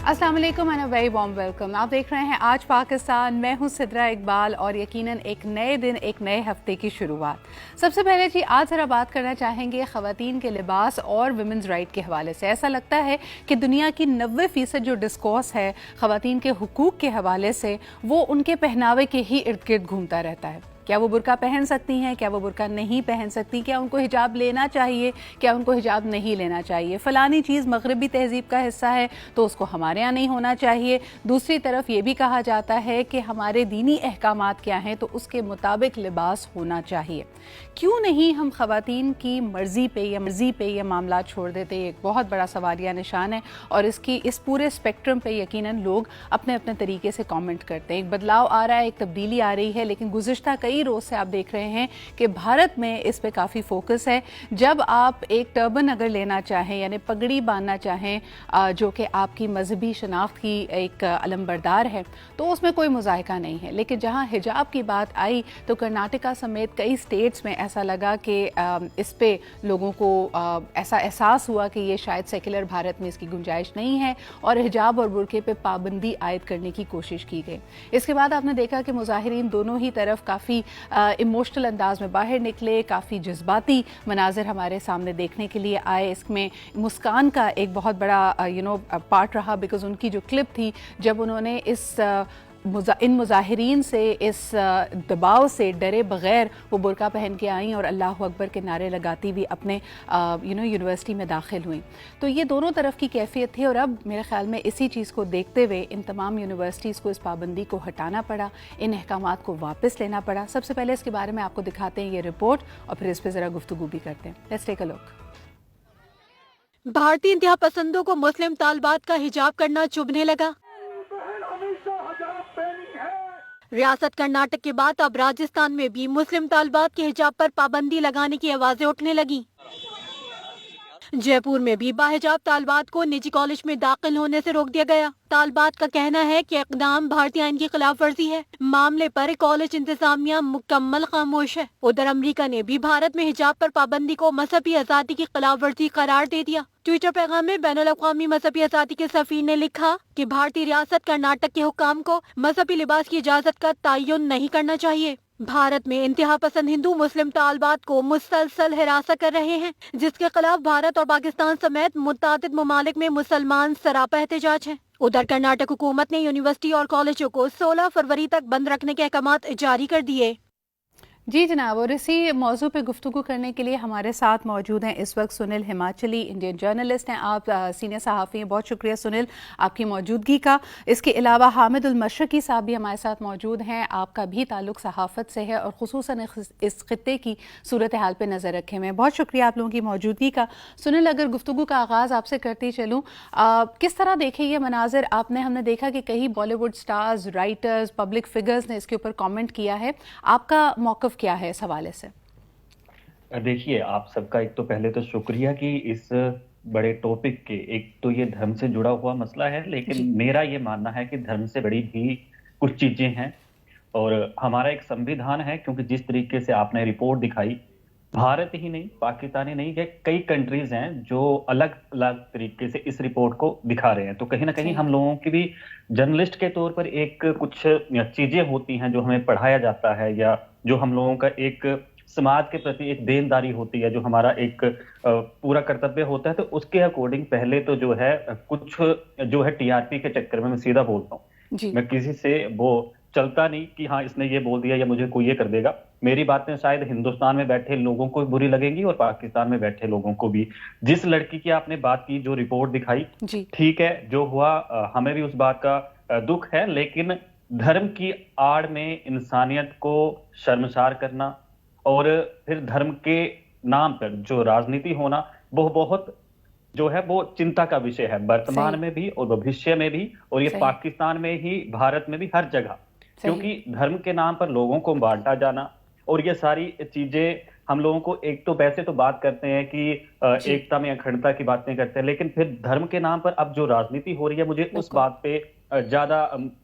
अस्सलाम वालेकुम and a very warm welcome. आप देख रहे हैं आज पाकिस्तान। मैं हूं सिद्रा इकबाल और यकीनन एक नए दिन, एक नए हफ्ते की शुरुआत। सबसे पहले जी आज ज़रा बात करना चाहेंगे ख़वातीन के लिबास और वुमेंस राइट के हवाले से। ऐसा लगता है कि दुनिया की 90% जो डिस्कोर्स है ख़वातीन के हुकूक के हवाले से वो उनके पहनावे के ही इर्द गिर्द घूमता रहता है। क्या वो बुर्का पहन सकती हैं, क्या वो बुर्का नहीं पहन सकती, क्या उनको हिजाब लेना चाहिए, क्या उनको हिजाब नहीं लेना चाहिए, फ़लानी चीज़ मगरबी तहज़ीब का हिस्सा है तो उसको हमारे यहाँ नहीं होना चाहिए। दूसरी तरफ ये भी कहा जाता है कि हमारे दीनी अहकामात क्या हैं तो उसके मुताबिक लिबास होना चाहिए। क्यों नहीं हम ख़वातीन की मर्ज़ी पे ये मामला छोड़ देते? एक बहुत बड़ा सवालिया निशान है और इस पूरे स्पेक्ट्रम पे यकीनन लोग अपने अपने तरीके से कमेंट करते हैं। एक बदलाव आ रहा है, एक तब्दीली आ रही है, लेकिन गुज़िश्ता कई रोज़ से आप देख रहे हैं कि भारत में इस पे काफ़ी फोकस है। जब आप एक टर्बन अगर लेना चाहें यानी पगड़ी बांधना चाहें जो कि आपकी मजहबी शनाख्त की एक अलमबरदार है तो उसमें कोई मुज़ाहिका नहीं है। लेकिन जहाँ हिजाब की बात आई तो कर्नाटका समेत कई स्टेट्स में ऐसा लगा कि इस पे लोगों को ऐसा एहसास हुआ कि ये शायद सेकुलर भारत में इसकी गुंजाइश नहीं है और हिजाब और बुर्के पे पाबंदी आयद करने की कोशिश की गई। इसके बाद आपने देखा कि मुजाहिरीन दोनों ही तरफ काफ़ी इमोशनल अंदाज में बाहर निकले, काफ़ी जज्बाती मनाजिर हमारे सामने देखने के लिए आए। इसमें मुस्कान का एक बहुत बड़ा पार्ट रहा, बिकॉज उनकी जो क्लिप थी जब उन्होंने इन मुजाहिरीन से इस दबाव से डरे बग़ैर वो बुर्का पहन के आई और अल्लाह अकबर के नारे लगाती हुई अपने यूनिवर्सिटी में दाखिल हुई। तो ये दोनों तरफ की कैफियत थी और अब मेरे ख्याल में इसी चीज़ को देखते हुए इन तमाम यूनिवर्सिटीज़ को इस पाबंदी को हटाना पड़ा, इन अहकामात को वापस लेना पड़ा। सबसे पहले इसके बारे में आपको दिखाते हैं ये रिपोर्ट और फिर इस पर ज़रा गुफ्तगू भी करते हैं। Let's take a look. भारतीय इंतहा पसंदों को मुस्लिम तालिबात का हिजाब करना चुभने लगा। रियासत कर्नाटक के बाद अब राजस्थान में भी मुस्लिम तालिबात के हिजाब पर पाबंदी लगाने की आवाजें उठने लगी। जयपुर में भी बाहिजाब तालिबात को निजी कॉलेज में दाखिल होने से रोक दिया गया। तालिबात का कहना है कि इक़दाम भारतीय आईन की खिलाफ वर्जी है। मामले पर कॉलेज इंतजामिया मुकम्मल खामोश है। उधर अमेरिका ने भी भारत में हिजाब पर पाबंदी को मजहबी आजादी की खिलाफ वर्जी करार दे दिया। ट्विटर पैगाम में बैनुल अक़वामी मजहबी आजादी के सफ़ीर ने लिखा कि भारतीय रियासत कर्नाटक के हुक्काम को मजहबी लिबास की इजाजत का तयन नहीं करना चाहिए। भारत में इंतहा पसंद हिंदू मुस्लिम तालिबात को मुसलसल हिरासा कर रहे हैं, जिसके खिलाफ भारत और पाकिस्तान समेत मुतादिद ममालिक में मुसलमान सरापा एहतजाज हैं। उधर कर्नाटक हुकूमत ने यूनिवर्सिटी और कॉलेजों को 16 फरवरी तक बंद रखने के अहकाम जारी कर दिए। जी जनाब, और इसी मौजू पे गुफ्तगू करने के लिए हमारे साथ मौजूद हैं इस वक्त सुनील हिमाचली, इंडियन जर्नलिस्ट हैं। आप सीनियर सहाफ़ी हैं, बहुत शुक्रिया सुनील आपकी मौजूदगी का। इसके अलावा हामिद उल मशरकी साहब भी हमारे साथ मौजूद हैं। आपका भी ताल्लुक़ सहाफ़त से है और ख़ुसूसन इस खित्ते की सूरत हाल पर नज़र रखे में बहुत शुक्रिया आप लोगों की मौजूदगी का। सुनील, अगर गुफ्तगू का आगाज़ आपसे करती चलूँ, किस तरह देखे ये मनाजिर आपने? हमने देखा कि कई Bollywood stars, writers, public figures ने इसके ऊपर कॉमेंट किया है। आपका मौक़िफ़ क्या है इस हवाले से? देखिए, आप सबका एक तो पहले तो शुक्रिया कि इस बड़े टॉपिक के, एक तो ये धर्म से जुड़ा हुआ मसला है, लेकिन मेरा ये मानना है कि धर्म से बड़ी भी कुछ चीजें हैं और हमारा एक संविधान है। क्योंकि जिस तरीके से आपने रिपोर्ट दिखाई, भारत ही नहीं, पाकिस्तान ही नहीं, ये कई कंट्रीज हैं जो अलग अलग तरीके से इस रिपोर्ट को दिखा रहे हैं। तो कहीं ना कहीं हम लोगों की भी जर्नलिस्ट के तौर पर एक कुछ चीजें होती हैं जो हमें पढ़ाया जाता है या जो हम लोगों का एक समाज के प्रति एक देनदारी होती है, जो हमारा एक पूरा कर्तव्य होता है। तो उसके अकॉर्डिंग पहले तो जो है कुछ जो है टीआरपी के चक्कर में मैं सीधा बोलता हूँ, मैं किसी से वो चलता नहीं कि हाँ इसने ये बोल दिया या मुझे कोई ये कर देगा। मेरी बातें शायद हिंदुस्तान में बैठे लोगों को बुरी लगेंगी और पाकिस्तान में बैठे लोगों को भी। जिस लड़की की आपने बात की, जो रिपोर्ट दिखाई, ठीक है, जो हुआ हमें भी उस बात का दुख है, लेकिन धर्म की आड़ में इंसानियत को शर्मसार करना और फिर धर्म के नाम पर जो राजनीति होना, वो बहुत जो है वो चिंता का विषय है, वर्तमान में भी और भविष्य में भी, और ये पाकिस्तान में ही, भारत में भी, हर जगह। क्योंकि धर्म के नाम पर लोगों को बांटा जाना और ये सारी चीजें हम लोगों को, एक तो वैसे तो बात करते हैं कि एकता में अखंडता की बातें करते हैं, लेकिन फिर धर्म के नाम पर अब जो राजनीति हो रही है, मुझे उस बात पे ज्यादा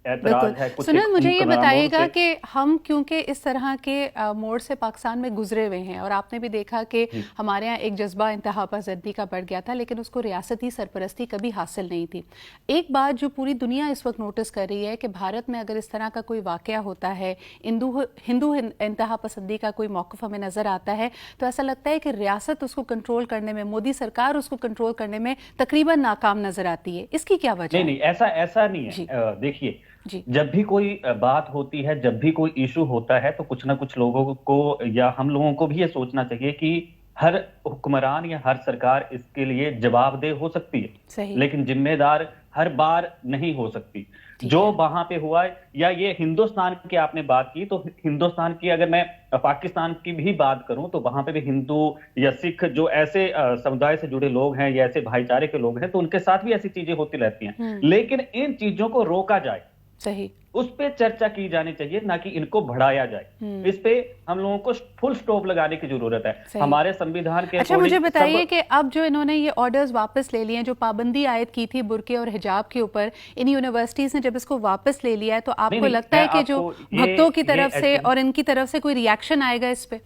ऐतराज बिल्कुल। है। कुछ सुनील, मुझे ये मोड़ बताइएगा से कि हम क्योंकि इस तरह के मोड़ से पाकिस्तान में गुजरे हुए हैं और आपने भी देखा कि हमारे यहाँ एक जज्बा इंतहा पसंदी का बढ़ गया था, लेकिन उसको रियासती सरपरस्ती कभी हासिल नहीं थी। एक बात जो पूरी दुनिया इस वक्त नोटिस कर रही है कि भारत में अगर इस तरह का कोई वाकया होता है, हिंदू इंतहा पसंदी का कोई मौक़िफ़ हमें नज़र आता है, तो ऐसा लगता है कि रियासत उसको कंट्रोल करने में, मोदी सरकार उसको कंट्रोल करने में तकरीबन नाकाम नज़र आती है। इसकी क्या वजह है? नहीं, ऐसा नहीं है। देखिए, जब भी कोई बात होती है, जब भी कोई इशू होता है, तो कुछ ना कुछ लोगों को या हम लोगों को भी ये सोचना चाहिए कि हर हुक्मरान या हर सरकार इसके लिए जवाबदेह हो सकती है, लेकिन जिम्मेदार हर बार नहीं हो सकती। जो वहां पे हुआ है, या ये हिंदुस्तान की आपने बात की, तो हिंदुस्तान की अगर मैं पाकिस्तान की भी बात करूं, तो वहां पे भी हिंदू या सिख जो ऐसे समुदाय से जुड़े लोग हैं या ऐसे भाईचारे के लोग हैं, तो उनके साथ भी ऐसी चीजें होती रहती हैं। लेकिन इन चीजों को रोका जाए, सही, उस पे चर्चा की जानी चाहिए, ना कि इनको बढ़ाया जाए। इस पे हम लोगों को फुल स्टॉप लगाने की जरूरत है। हमारे संविधान के अच्छा, मुझे बताइए कि अब जो इन्होंने ये ऑर्डर्स वापस ले लिए हैं, जो पाबंदी आयद की थी बुर्के और हिजाब के ऊपर, इन यूनिवर्सिटीज ने जब इसको वापस ले लिया है, तो आपको लगता है कि जो भक्तों की तरफ से और इनकी तरफ से कोई रिएक्शन आएगा इस पे?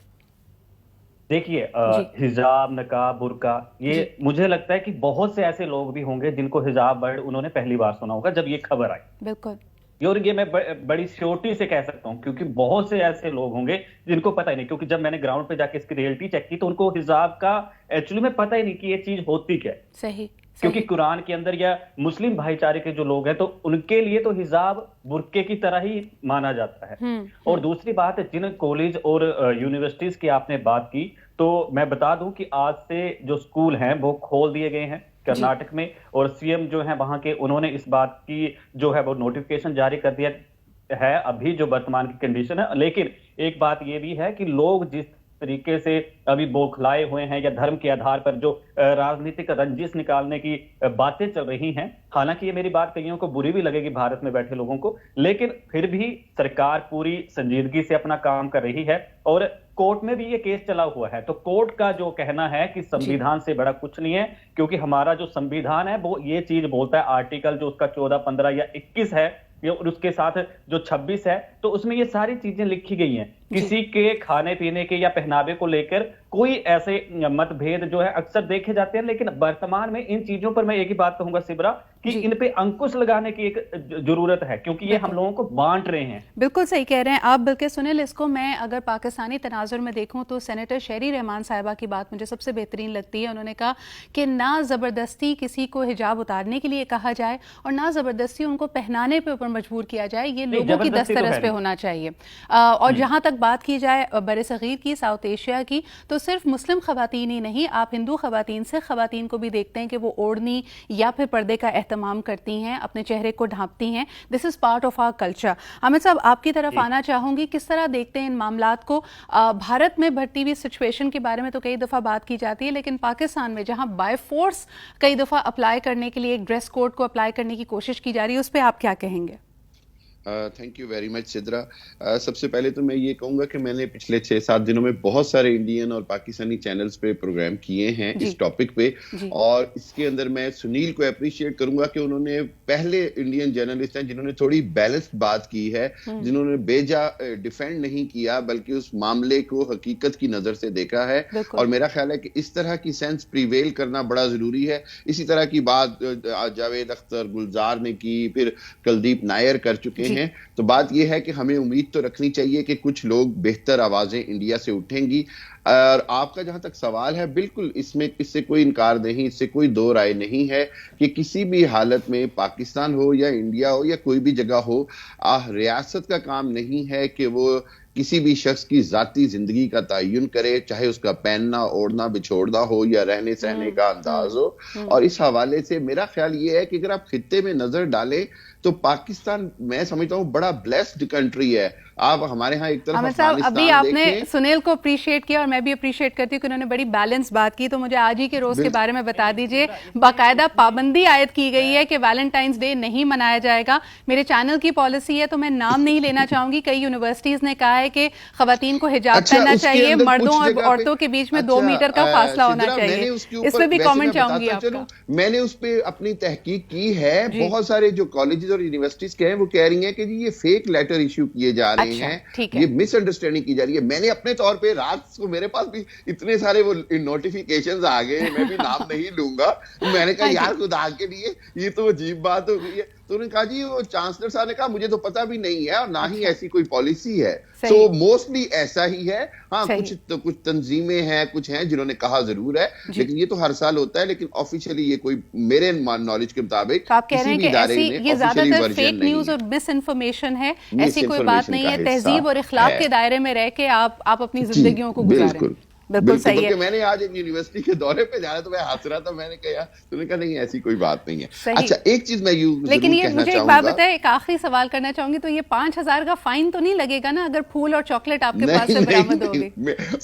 देखिए, हिजाब, नकाब, बुर्का, ये मुझे लगता है कि बहुत से ऐसे लोग भी होंगे जिनको हिजाब वर्ड उन्होंने पहली बार सुना होगा जब ये खबर आई। बिल्कुल। और ये मैं बड़ी श्योरिटी से कह सकता हूं, क्योंकि बहुत से ऐसे लोग होंगे जिनको पता ही नहीं, क्योंकि जब मैंने ग्राउंड पे जाके इसकी रियलिटी चेक की, तो उनको हिजाब का एक्चुअली में पता ही नहीं कि ये चीज होती क्या है। सही। क्योंकि कुरान के अंदर या मुस्लिम भाईचारे के जो लोग हैं, तो उनके लिए तो हिजाब बुर्के की तरह ही माना जाता है। और दूसरी बात है, जिन कॉलेज और यूनिवर्सिटीज की आपने बात की, तो मैं बता दूं कि आज से जो स्कूल हैं वो खोल दिए गए हैं कर्नाटक में, और सीएम जो है वहां के, उन्होंने इस बात की जो है वो नोटिफिकेशन जारी कर दिया है अभी जो वर्तमान की कंडीशन है। लेकिन एक बात ये भी है कि लोग जिस तरीके से अभी बौखलाए हुए हैं, या धर्म के आधार पर जो राजनीतिक रंजिश निकालने की बातें चल रही हैं, हालांकि ये मेरी बात कईयों को बुरी भी लगेगी भारत में बैठे लोगों को, लेकिन फिर भी सरकार पूरी संजीदगी से अपना काम कर रही है। और कोर्ट में भी ये केस चला हुआ है, तो कोर्ट का जो कहना है कि संविधान से बड़ा कुछ नहीं है, क्योंकि हमारा जो संविधान है वो ये चीज बोलता है, आर्टिकल जो उसका 14, 15 या 21 है, और उसके साथ जो 26 है, तो उसमें ये सारी चीजें लिखी गई हैं। किसी के खाने पीने के या पहनावे को लेकर कोई ऐसे मतभेद जो है अक्सर देखे जाते हैं, लेकिन वर्तमान में इन चीजों पर मैं एक ही बात कहूंगा सिबरा, कि इन पे अंकुश लगाने की एक जरूरत है, क्योंकि ये हम लोगों को बांट रहे हैं। बिल्कुल सही कह रहे हैं आप। बल्कि सुनील, इसको मैं अगर पाकिस्तानी तनाजुर में देखूं तो सेनेटर शहरी रहमान साहिबा की बात मुझे सबसे बेहतरीन लगती है। उन्होंने कहा कि ना ज़बरदस्ती किसी को हिजाब उतारने के लिए कहा जाए और ना ज़बरदस्ती उनको पहनाने पे ऊपर मजबूर किया जाए, ये लोगों की दस्तरस पे होना चाहिए। और जहाँ तक बात की जाए बरसगीर की, साउथ एशिया की, तो सिर्फ मुस्लिम खवातीन ही नहीं, आप हिंदू खवातीन से खवातीन को भी देखते हैं कि वो ओढ़नी या फिर पर्दे का एहतमाम करती हैं, अपने चेहरे को ढांपती हैं। This is part of our culture. Hamid साहब, आपकी तरफ आना चाहूँगी, किस तरह देखते हैं इन मामलात को? भारत में बढ़ती हुई सिचुएशन के बारे में तो कई दफ़ा बात की जाती है, लेकिन पाकिस्तान में जहाँ बाय फोर्स कई दफ़ा अप्लाई करने के लिए एक ड्रेस कोड को अप्लाई करने की कोशिश की जा रही है, उस पर आप क्या कहेंगे? Thank you very much Sidra. सबसे पहले तो मैं ये कहूंगा कि मैंने पिछले 6-7 दिनों में बहुत सारे इंडियन और पाकिस्तानी चैनल्स पे प्रोग्राम किए हैं इस टॉपिक पे, और इसके अंदर मैं सुनील को अप्रिशिएट करूंगा कि उन्होंने पहले इंडियन जर्नलिस्ट हैं जिन्होंने थोड़ी बैलेंस्ड बात की है, जिन्होंने बेजा डिफेंड नहीं किया बल्कि उस मामले को हकीकत की नजर से देखा है। और मेरा ख्याल है कि इस तरह की सेंस प्रिवेल करना बड़ा जरूरी है। इसी तरह की बात जावेद अख्तर, गुलजार ने की, फिर कुलदीप नायर कर चुके हैं। तो बात यह है कि हमें उम्मीद तो रखनी चाहिए कि कुछ लोग बेहतर आवाजें इंडिया से उठेंगी। और आपका जहां तक सवाल है, बिल्कुल इससे कोई इनकार नहीं, इससे कोई दो राय नहीं है कि किसी भी हालत में पाकिस्तान हो या इंडिया हो या कोई भी जगह हो, रियासत का काम नहीं है कि वो किसी भी शख्स की जाती जिंदगी का तयन करे, चाहे उसका पहनना, ओढ़ना, बिछोड़ना हो या रहने सहने का अंदाज हो। और इस हवाले से मेरा ख्याल ये है कि अगर आप खित्ते में नजर डालें तो पाकिस्तान, मैं समझता हूँ, बड़ा ब्लेस्ड कंट्री है। आप हमारे यहाँ एक तरफ अफगानिस्तान अभी आपने सुनील को अप्रिशिएट किया और मैं भी अप्रिशिएट करती हूँ कि उन्होंने बड़ी बैलेंस बात की। तो मुझे आज ही के रोज के बारे में बता दीजिए। बाकायदा पाबंदी आयद की गई है कि वैलेंटाइंस डे नहीं मनाया जाएगा। मेरे चैनल की पॉलिसी है, तो मैं नाम नहीं लेना चाहूंगी। कई यूनिवर्सिटीज ने कहा है है कि खवातीन को हिजाब अच्छा, पहनना उसके चाहिए, अंदर मर्दों कुछ और जगह पे- औरतों के बीच में 2 अच्छा, मीटर का फासला होना सिद्रा, मैंने चाहिए। उसके इस ऊपर पे भी वैसे कमेंट मैं चाहूंगी बताता चलूं, आपका। मैंने उस पे अपनी तहकीक की है। जी। बहुत सारे जो कॉलेजेस और यूनिवर्सिटीज के हैं वो कह रही हैं कि जी ये फेक लेटर इश्यू किए जा रहे अच्छा, हैं, ठीक है। ये मिसअंडरस्टैंडिंग की जा रही है। मैंने अपने तौर पे रात को मेरे पास भी इतने सारे वो नोटिफिकेशंस आ गए, मैं भी नाम नहीं लूंगा। मैंने कहा हाँ जी। यार खुदा के लिए ये तो अजीब बात हो गई है। तो उन्होंने कहा जी वो चांसलर साहब ने कहा मुझे तो पता भी नहीं है और ना ही अच्छा। ऐसी कोई पॉलिसी है। सही। सो मोस्टली ऐसा ही है। हाँ, सही। कुछ तंजीमें हैं, कुछ हैं जिन्होंने कहा जरूर है, जी। लेकिन ये तो हर साल होता है। लेकिन ऑफिशियली ये कोई मेरे नॉलेज के मुताबिक तो आप कह रहे किसी हैं भी कि इदारे ऐसी ने ये ऑफिशियली ज्यादातर वर्जन फेक नहीं न्यूज है। और मिस इन्फॉर्मेशन है, ऐसी कोई बात मिसइंफॉर्मेशन नहीं का है। हिस्सा तहजीब और इखलाक है। के दायरे में रह के आप अपनी जी, जिंदगियों को गुजारें। बिल्कुल बिल्कुल सही बल्कि है। मैंने आज एक यूनिवर्सिटी के दौरे पे जाना तो मैं हंस रहा था। मैंने कहा यार, तूने कहा नहीं ऐसी कोई बात नहीं है। सही। अच्छा, एक चीज मैं लेकिन जरूर ये कहना मुझे एक बात चाहूंगा। बताए, एक आखिरी सवाल करना चाहूंगी, तो ये 5,000 का फाइन तो नहीं लगेगा ना अगर फूल और चॉकलेट आपके पास से बरामद हो गई?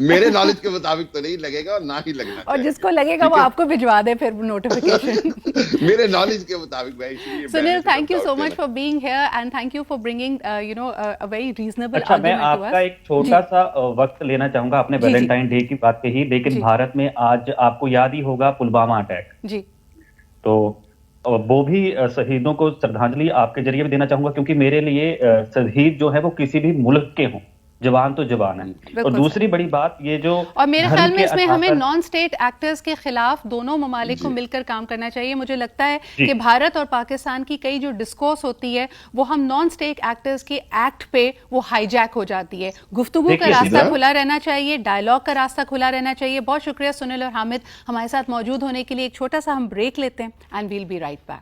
मेरे नॉलेज के मुताबिक तो नहीं लगेगा और ना ही लगना और चाहिए। जिसको लगेगा ठीक वो है? आपको भिजवा दे फिर नोटिफिकेशन। मेरे नॉलेज के मुताबिक मैं इसलिए Sunil, benefit thank you of so doubt much कहना- for being here and thank you for bringing a very reasonable अच्छा, मैं आर्गुमेंट टू आपका अस। एक छोटा सा वक्त लेना चाहूंगा। आपने जी, जी। वैलेंटाइन डे की बात कही, लेकिन जी। भारत में आज आपको याद ही होगा पुलवामा अटैक। जी। तो वो भी शहीदों को श्रद्धांजलि आपके जरिए भी देना चाहूंगा, क्योंकि मेरे लिए शहीद जो है वो किसी भी मुल्क के हों, जवान तो जवान है। और बिल्कुल दूसरी बड़ी बात ये जो और मेरे धर्म ख्याल में के इसमें आधार हमें पर- नॉन स्टेट एक्टर्स के खिलाफ दोनों ममालिक को जी। मिलकर काम करना चाहिए। मुझे लगता है जी। कि भारत और पाकिस्तान की कई जो डिस्कोर्स होती है वो हम नॉन स्टेट एक्टर्स के एक्ट पे वो हाईजैक हो जाती है। गुफ्तगू का देखिए, रास्ता सीधा- खुला रहना चाहिए, डायलॉग का रास्ता खुला रहना चाहिए। बहुत शुक्रिया सुनील और हामिद हमारे साथ मौजूद होने के लिए। एक छोटा सा हम ब्रेक लेते हैं and we'll be right back.